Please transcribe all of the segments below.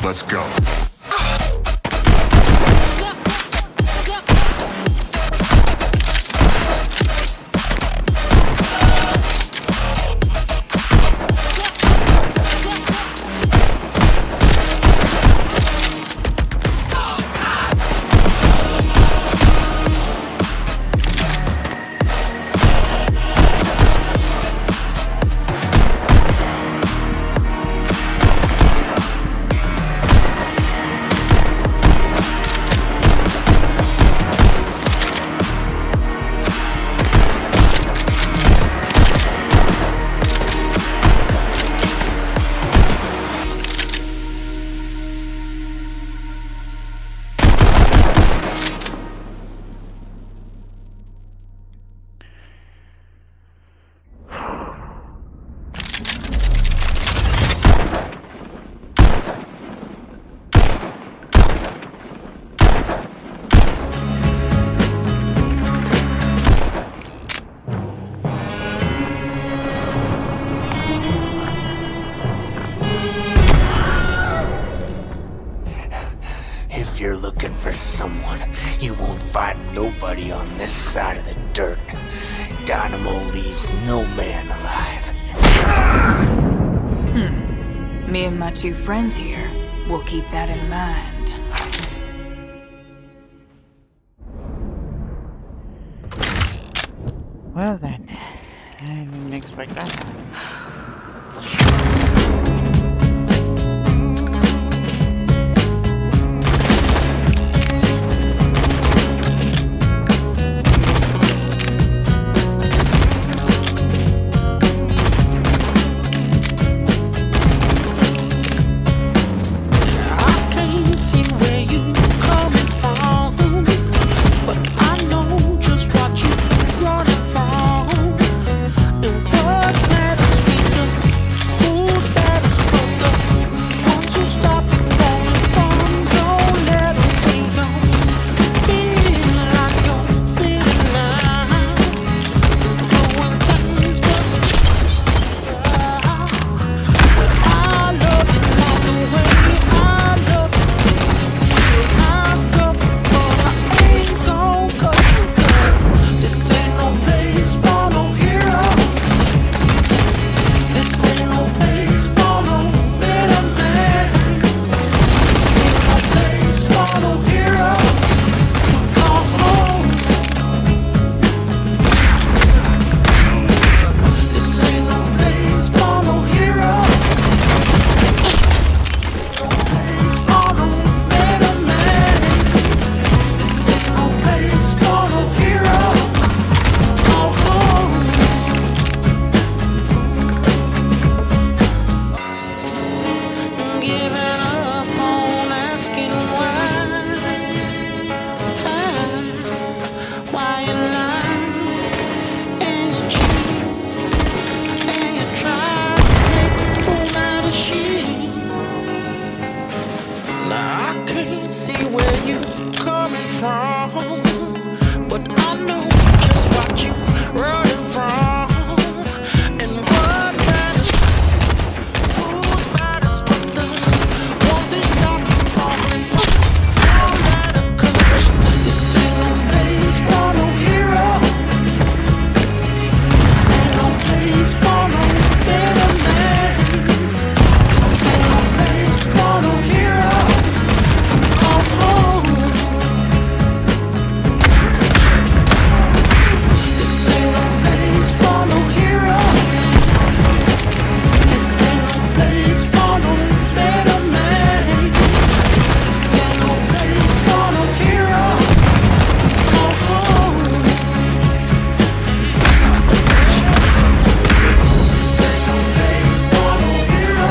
Let's go. If you're looking for someone, you won't find nobody on this side of the dirt. Dynamo leaves no man alive. Me and my two friends here will keep that in mind. Well then, I didn't expect that. Just what you running from, and what matters. see where you coming from, but I know just what you running from, and what kind of who's baddest but the ones who stop you falling. No matter color, this ain't no place for no hero. This ain't no place for no better man. This ain't no place for no hero. Oh, this ain't no place for no hero. This ain't no place for no better man. This ain't no place for no hero. Oh, this ain't no place for no hero.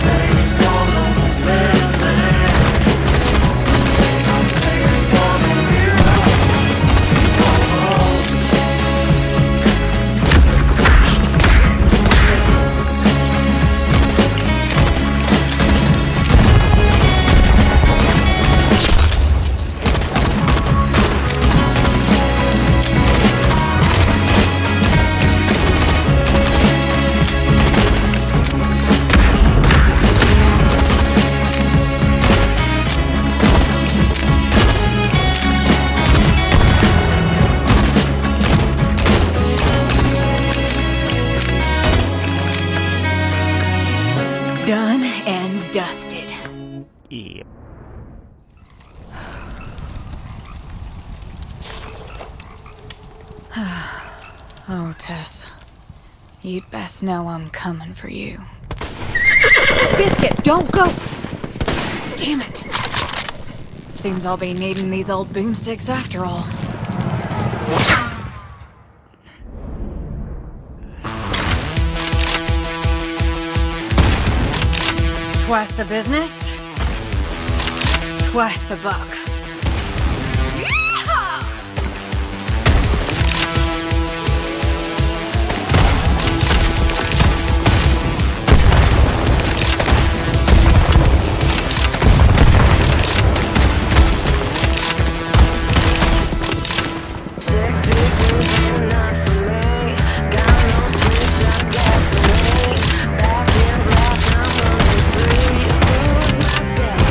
Place for no better man. This ain't no place for no hero. Done and dusted. Yep. Oh, Tess. You'd best know I'm coming for you. Biscuit, don't go! Damn it. Seems I'll be needing these old boomsticks after all. Twice the business, twice the buck. Yeehaw! Back in black, I'm running free. Lose myself,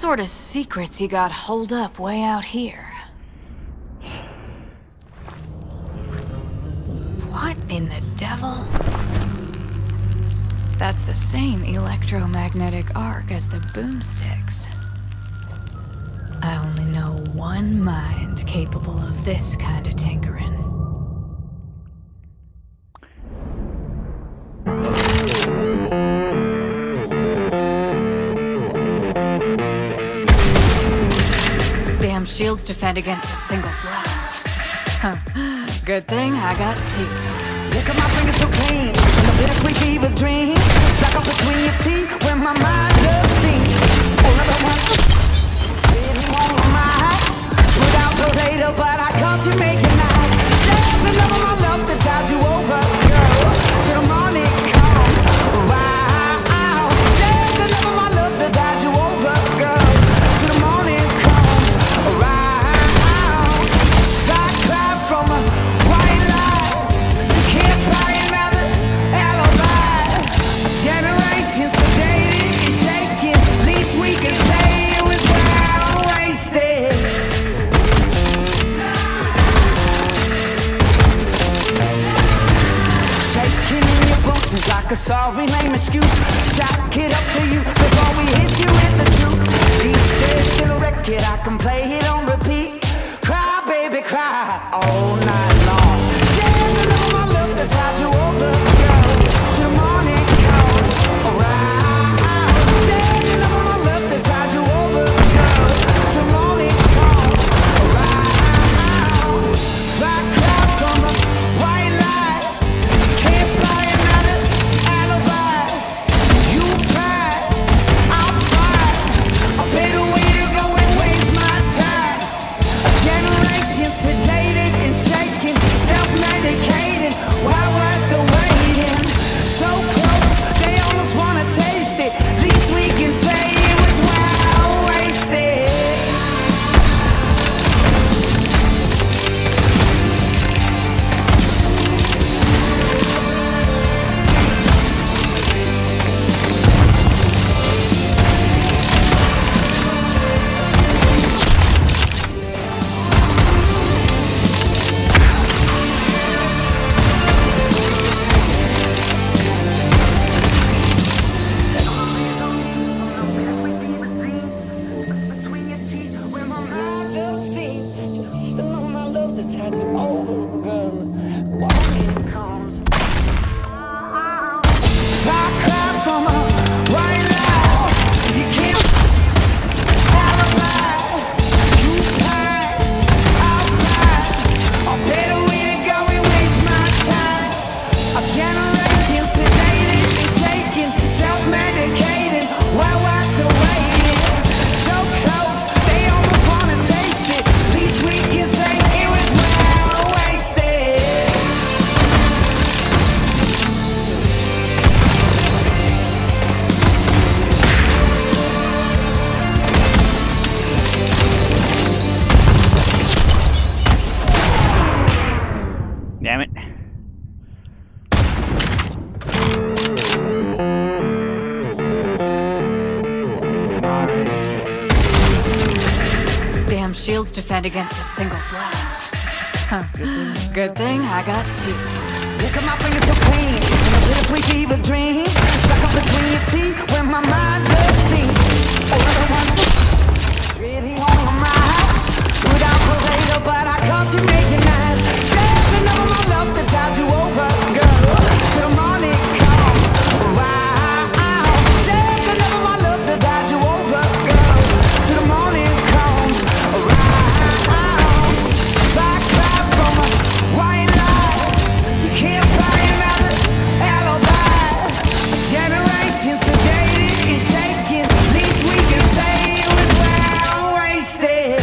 sort of secrets you got holed up way out here? What in the devil? That's the same electromagnetic arc as the boomsticks. I only know one mind capable of this kind of tinkering. Damn shields defend against a single blast. Huh. Good thing I got two. Look at my fingers so clean, and a bittersweet fever dream. Stuck up between your teeth when my mind's obscene. Another one, really on my mind. Without the later, but I come to make it nice. There's another my love that tied you over, girl. Till the morning comes around. There's another my love that tied you over, girl. Till the morning comes around. Fly cloud from a white light. You can't buy another alibi. A generation sedated and shaken. Least we can say it was well wasted. Shaking in your boots is like a sorry lame excuse. Jack it up for you before we hit you with the truth. These days still a record, I can play it on repeat. Cry, baby, cry all night long. There's another my love that's had you over, girl. Till morning comes around. There's another my love that's had you over, girl. Till morning comes around. Fly cloud from a white light. Can't buy another alibi. You fight, I'll fight. A better way to go and waste my time. A generation sedated and shaken, self-medicated while we're the waiting. So close, they almost wanna taste it. Least we can say it was well wasted. Between your teeth, when my mind's obscene. Just to know my love that's had me over, girl. Morning comes. Fly cloud from a white light. You can't alibi. You fight, I'll fight. A better way to go and waste my time. A generation sedated and shaken, self-medicated while we're the waiting. So close, they almost wanna taste it. Least we can say it was well wasted. Damn it. Damn shields defend against a single blast. Huh. Good thing I got two. Look at my fingers so clean, and a bittersweet fever dream. Stuck up between your teeth when my mind's obscene. Another one, really on my mind. Without later, but I come to make it nice. There's another my love that tied you over, girl. Till the morning comes around. There's another my love that tied you over, girl. Till the morning comes around. Fly cloud from a white light. You can't buy another alibi. Generation sedated and shaken. Least we can say it was well wasted.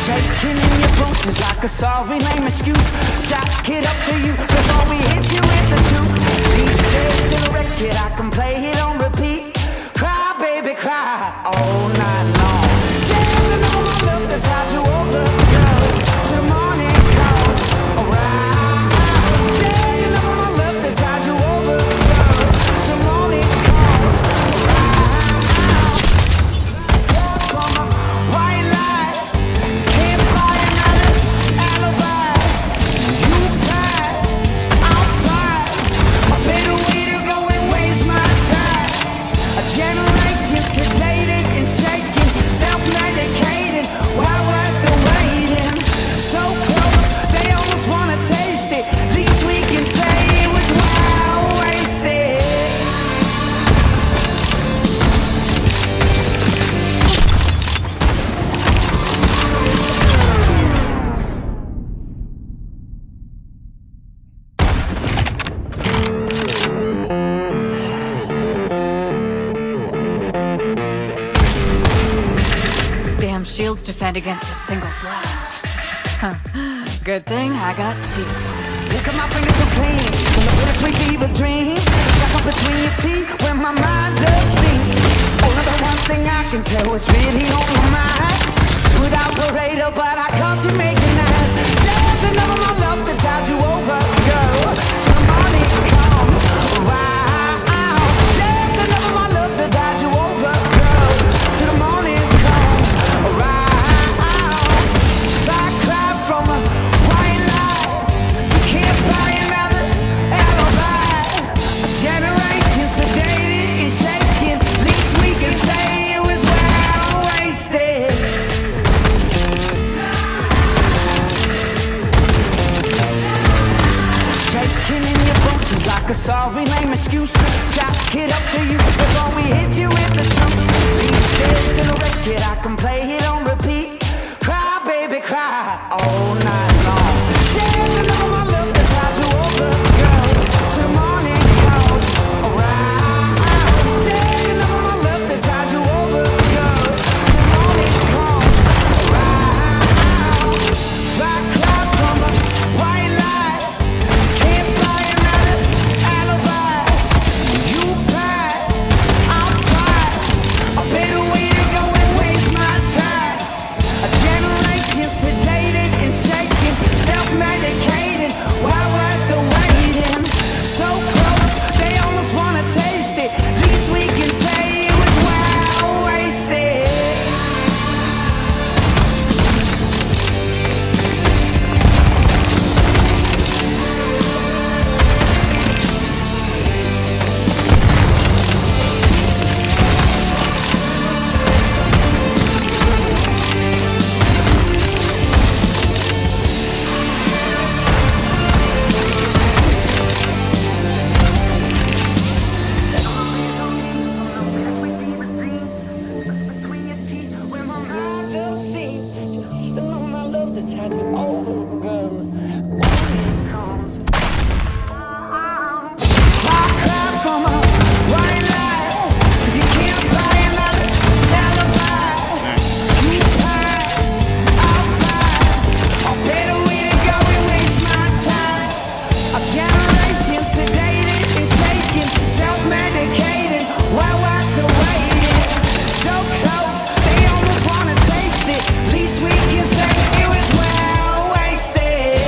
Shaking in your boots is like a sorry lame excuse. Jack it up for you before we hit you with the truth. These days still a record, I can play it on repeat. Cry, baby, cry all night long. There's another my love that's had you over, girl. Till the morning comes around. There's another my love that's had you over, Some shields defend against a single blast. Huh. Good thing I got two. Look at my fingers so clean. From the bittersweet fever dreams. Stuck up between your teeth when my mind does sing. Only the one thing I can tell is really on my mind. Sweet operator, but I come to make it nice. Just another my love that's how to over, girl. Till the morning comes around. Just another my love that's how to over, girl. Till the morning comes around. Like cloud from a white light. You can't buy another alibi. A generation sedated and shaken. Least we can say it was well wasted. Shaking in your boots is like a sorry lame excuse. Jack it up to you before we hit you with the truth. These days to the record, I can play it on repeat. Cry, baby, cry all night long. Just another my love that's how to over, girl. Till morning comes around. Just another my love that's how to over, girl. Till morning comes around. Like cloud from a white light. Can't buy another alibi. You cry, I'll cry. A better way to go and waste my time. A generation sedated and shaken, self-medicated while worth the waiting. So close, they almost wanna taste it. Least we can say it was well wasted. Between your teeth, where my mind's unseen. Just to know my love that's had me over, girl. When it comes, I cry from a white light. You can't buy another alibi. You cry, I'll fight. A better way to go and waste my time. A generation sedated and shaken, self-medicated while worth the waiting. So close, they almost wanna taste it. Least we can say it was well wasted.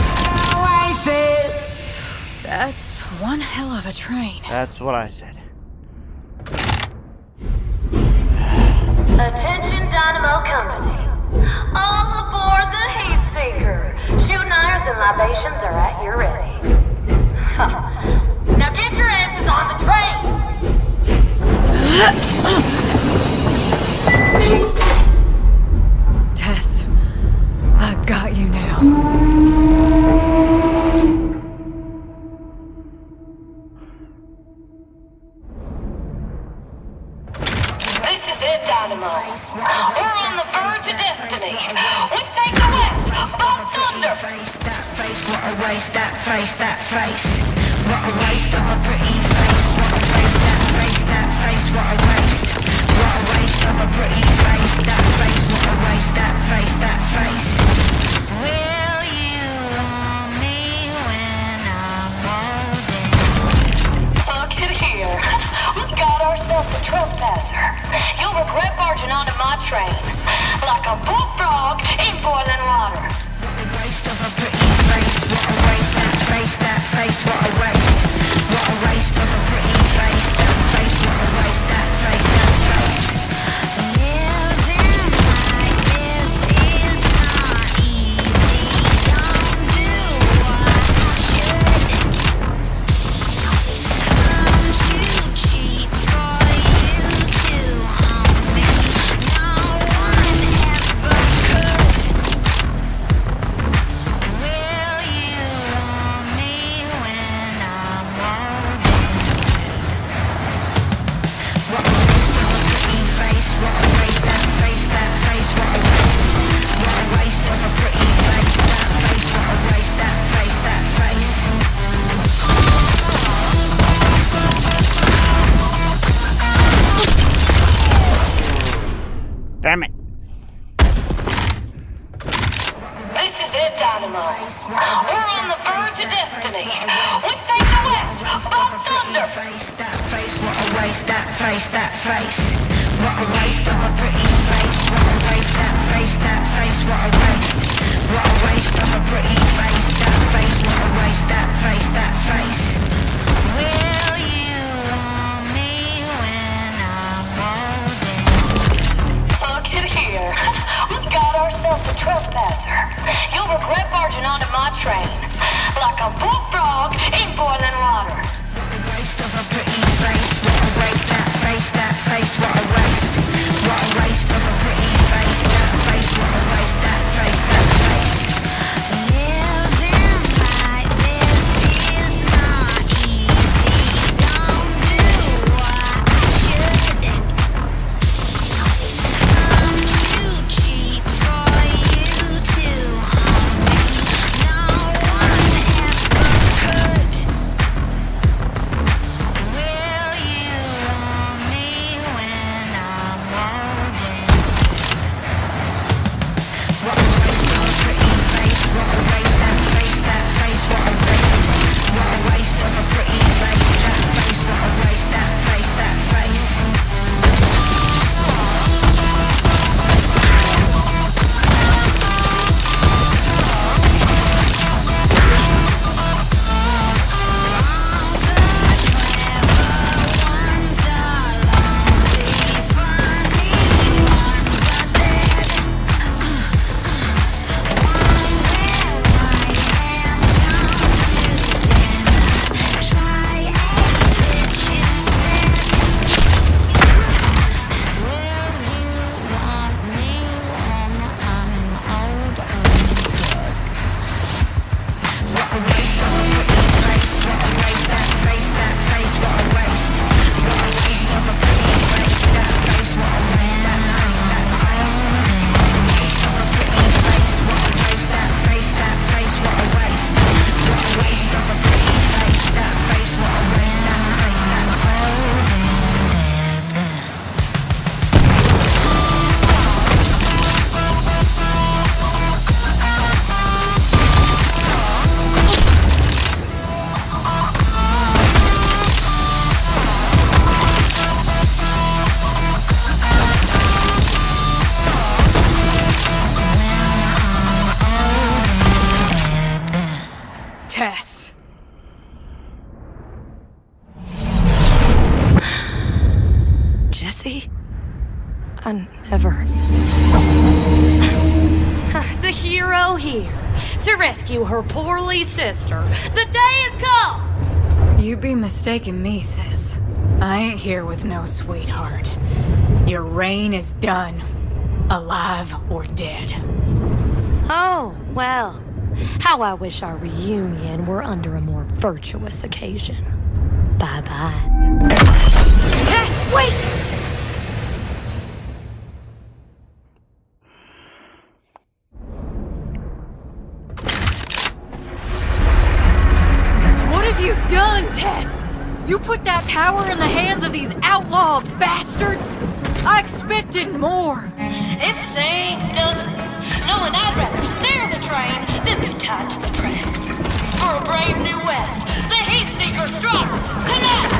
Well wasted. That's one hell of a train. That's what I said. Attention Dynamo Company. All aboard the Heat Seeker. Shooting irons and libations are at your ready. Now get your asses on the train! Tess, I got you now. This is it, Dynamo. We're on the verge of destiny. We take the West by thunder. Face, that face, what a waste, that face, that face. What a waste of a pretty face. What a waste, that face, that face, what a waste. What a waste of a pretty face, that face, what a waste, that face, that face. Will you want me when I'm older? Look at here. We got ourselves a trespasser. You'll regret barging onto my train like a bullfrog in boiling water. What a waste of a pretty face. What a waste, that face, that face, what a waste. What a waste of a pretty face, that face, what a waste, that face, that face. Living like this is not easy. Don't do what I should. I'm too cheap for you to own me. No one ever could. This is it, Dynamo. We're on the verge of destiny. We take the West by thunder. Face, that face, what a waste, that face, that face. What a waste of a pretty face. What a waste, that face, what a waste. What a waste of a pretty face. That face, what a waste, that face. Will you want me when I'm older? Look at here. We got ourselves a trespasser. You'll regret barging onto my train like a bullfrog in boiling water. Waste of a pretty face. What a waste, that face, what a waste. What a waste of a pretty face. That face, what a waste, that face. Living like this is not easy. Don't do what I should. I'm too cheap for you to own me. No one ever could. Will you want me when I'm older? What a waste of a pretty face. What a waste, that face, what a waste. What a waste of a pretty face. That face, what a waste, that face. Ones are lonely, funny ones are dead. One where I am down to dinner. Try a bitch instead. Will you want me when I'm older? What a waste of a pretty face. What a waste, that face, what a waste. What a waste of a pretty face. That face, what a waste, that face. What a waste of a pretty face. What a waste, that face, what a waste. What a waste of a pretty face. That face, what a waste, that face. Tess. Jesse? I never. The hero here to rescue her poorly sister. The day has come! You be mistaken me, sis. I ain't here with no sweetheart. Your reign is done. Alive or dead. Oh, well. How I wish our reunion were under a more virtuous occasion. Bye-bye. Tess, wait! What have you done, Tess? You put that power in the hands of these outlaw bastards? I expected more. It stings, doesn't it? Knowing I'd rather steer the train than be tied to the tracks. For a brave new West, the heat seeker strikes tonight!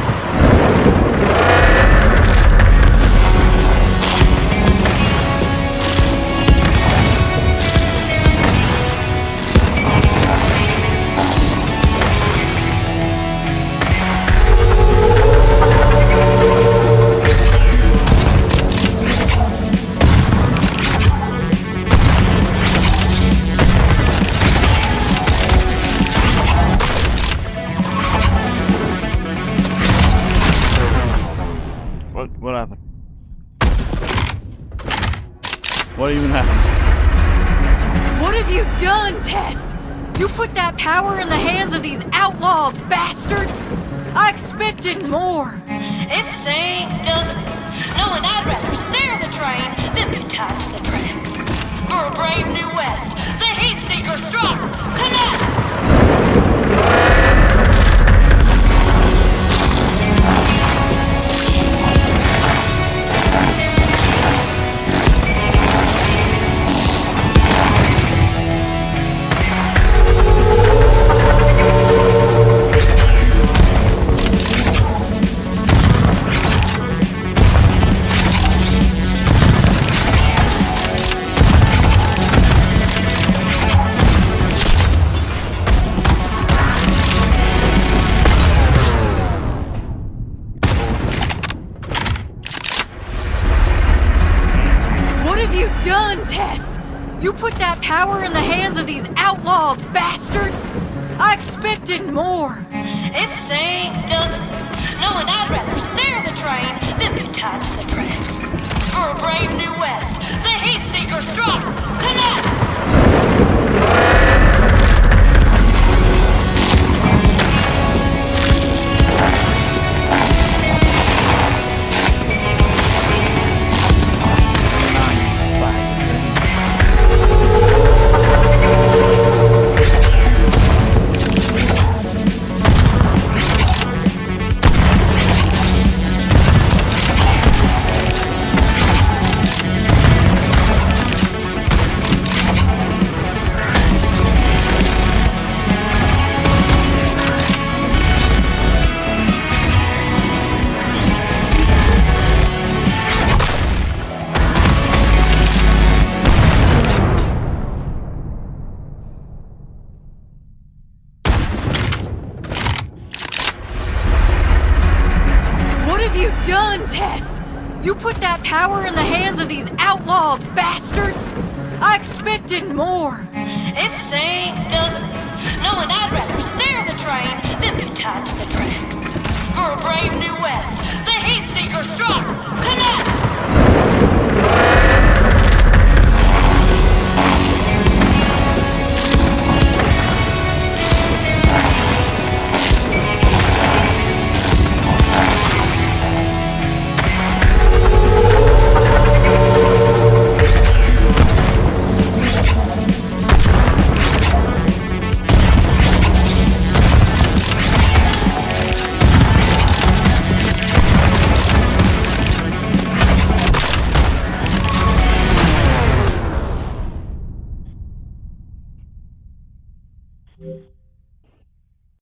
What happened? What even happened? What have you done, Tess? You put that power in the hands of these outlaw bastards? I expected more. It stings, doesn't it? Knowing I'd rather steer the train than be tied to the tracks. For a brave new West, the heat seeker strikes tonight! power in the hands of these outlaw bastards? I expected more. It stings, doesn't it? Knowing I'd rather steer the train than be tied to the tracks. For a brave new west, the heat seeker strikes tonight! What have you done, Tess? You put that power in the hands of these outlaw bastards? I expected more. It stings.